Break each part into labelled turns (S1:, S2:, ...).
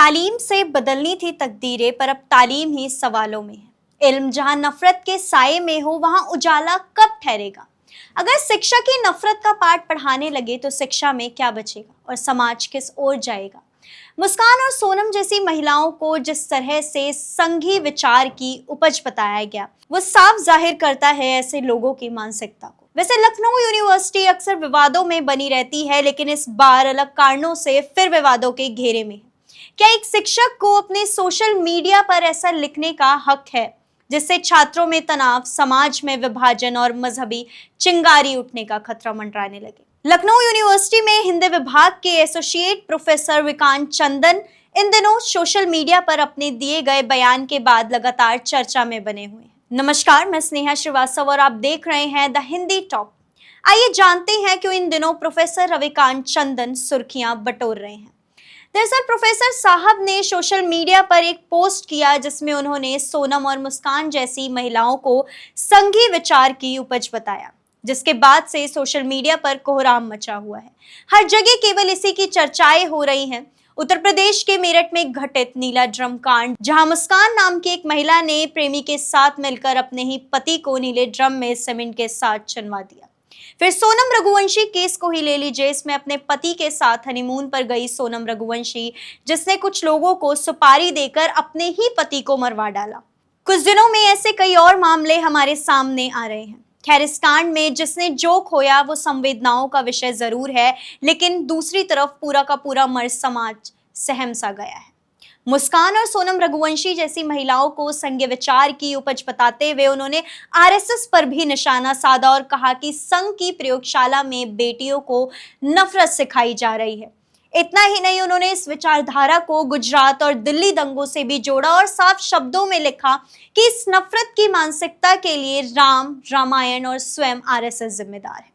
S1: तालीम से बदलनी थी तकदीरें, पर अब तालीम ही सवालों में है। इल्म जहां नफरत के साये में हो, वहां उजाला कब ठहरेगा? अगर शिक्षक ही नफरत का पाठ पढ़ाने लगे तो शिक्षा में क्या बचेगा और समाज किस ओर जाएगा? मुस्कान और सोनम जैसी महिलाओं को जिस तरह से संघी विचार की उपज बताया गया, वो साफ जाहिर करता है ऐसे लोगों की मानसिकता को। वैसे लखनऊ यूनिवर्सिटी अक्सर विवादों में बनी रहती है, लेकिन इस बार अलग कारणों से फिर विवादों के घेरे में है। क्या एक शिक्षक को अपने सोशल मीडिया पर ऐसा लिखने का हक है जिससे छात्रों में तनाव, समाज में विभाजन और मजहबी चिंगारी उठने का खतरा मंडराने लगे? लखनऊ यूनिवर्सिटी में हिंदी विभाग के एसोसिएट प्रोफेसर विकांत चंदन इन दिनों सोशल मीडिया पर अपने दिए गए बयान के बाद लगातार चर्चा में बने हुए हैं। नमस्कार, मैं स्नेहा श्रीवास्तव और आप देख रहे हैं द हिंदी टॉप। आइए जानते हैं क्यों इन दिनों प्रोफेसर रविकांत चंदन सुर्खियां बटोर रहे हैं। दरअसल प्रोफेसर साहब ने सोशल मीडिया पर एक पोस्ट किया जिसमें उन्होंने सोनम और मुस्कान जैसी महिलाओं को संघी विचार की उपज बताया, जिसके बाद से सोशल मीडिया पर कोहराम मचा हुआ है। हर जगह केवल इसी की चर्चाएं हो रही हैं। उत्तर प्रदेश के मेरठ में घटित नीला ड्रम कांड, जहां मुस्कान नाम की एक महिला ने प्रेमी के साथ मिलकर अपने ही पति को नीले ड्रम में सीमेंट के साथ चुनवा दिया। फिर सोनम रघुवंशी केस को ही ले लीजिए। इसमें अपने पति के साथ हनीमून पर गई सोनम रघुवंशी, जिसने कुछ लोगों को सुपारी देकर अपने ही पति को मरवा डाला। कुछ दिनों में ऐसे कई और मामले हमारे सामने आ रहे हैं। खैर, इस कांड में जिसने जो खोया वो संवेदनाओं का विषय जरूर है, लेकिन दूसरी तरफ पूरा का पूरा मर्द समाज सहम सा गया है। मुस्कान और सोनम रघुवंशी जैसी महिलाओं को संघ विचार की उपज बताते हुए उन्होंने आरएसएस पर भी निशाना साधा और कहा कि संघ की प्रयोगशाला में बेटियों को नफरत सिखाई जा रही है। इतना ही नहीं, उन्होंने इस विचारधारा को गुजरात और दिल्ली दंगों से भी जोड़ा और साफ शब्दों में लिखा कि इस नफरत की मानसिकता के लिए राम, रामायण और स्वयं आरएसएस जिम्मेदार है।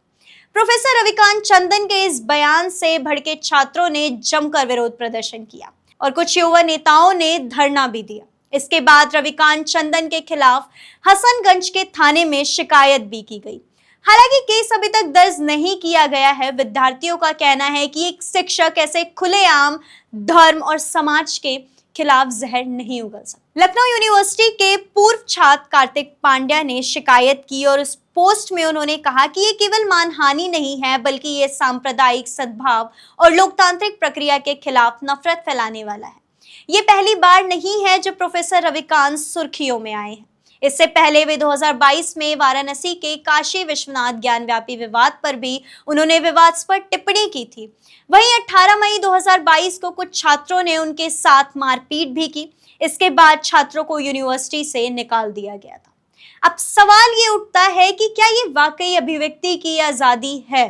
S1: प्रोफेसर रविकांत चंदन के इस बयान से भड़के छात्रों ने जमकर विरोध प्रदर्शन किया और कुछ युवा नेताओं ने धरना भी दिया। इसके बाद रविकांत चंदन के खिलाफ हसनगंज के थाने में शिकायत भी की गई। हालांकि केस अभी तक दर्ज नहीं किया गया है। विद्यार्थियों का कहना है कि एक शिक्षक ऐसे खुलेआम धर्म और समाज के खिलाफ जहर नहीं उगल सकता। लखनऊ यूनिवर्सिटी के पूर्व छात्र कार्तिक पांड्या ने शिकायत की और उस पोस्ट में उन्होंने कहा कि ये केवल मानहानि नहीं है, बल्कि ये सांप्रदायिक सद्भाव और लोकतांत्रिक प्रक्रिया के खिलाफ नफरत फैलाने वाला है। ये पहली बार नहीं है जब प्रोफेसर रविकांत सुर्खियों में आए हैं। इससे पहले वे 2022 में वाराणसी के काशी विश्वनाथ ज्ञानव्यापी विवाद पर भी उन्होंने विवादास्पद टिप्पणी की थी। वहीं 18 मई 2022 को कुछ छात्रों ने उनके साथ मारपीट भी की। इसके बाद छात्रों को यूनिवर्सिटी से निकाल दिया गया था। अब सवाल ये उठता है कि क्या ये वाकई अभिव्यक्ति की आजादी है?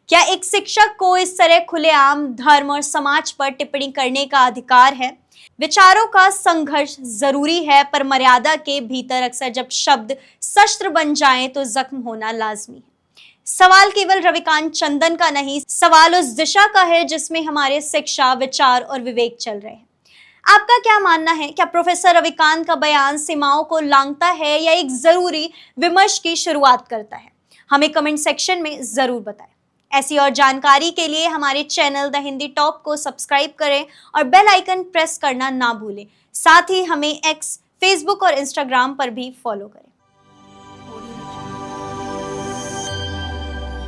S1: क्या एक शिक्षक को इस तरह खुलेआम धर्म और समाज पर टिप्पणी करने का अधिकार है? विचारों का संघर्ष जरूरी है, पर मर्यादा के भीतर। अक्सर जब शब्द शस्त्र बन जाएं तो जख्म होना लाजमी है। सवाल केवल रविकांत चंदन का नहीं, सवाल उस दिशा का है जिसमें हमारे शिक्षा, विचार और विवेक चल रहे हैं। आपका क्या मानना है? क्या प्रोफेसर रविकांत का बयान सीमाओं को लांघता है या एक जरूरी विमर्श की शुरुआत करता है? हमें कमेंट सेक्शन में जरूर बताएं। ऐसी और जानकारी के लिए हमारे चैनल द हिंदी टॉप को सब्सक्राइब करें और बेल आइकन प्रेस करना ना भूलें। साथ ही हमें एक्स, फेसबुक और इंस्टाग्राम पर भी फॉलो करें।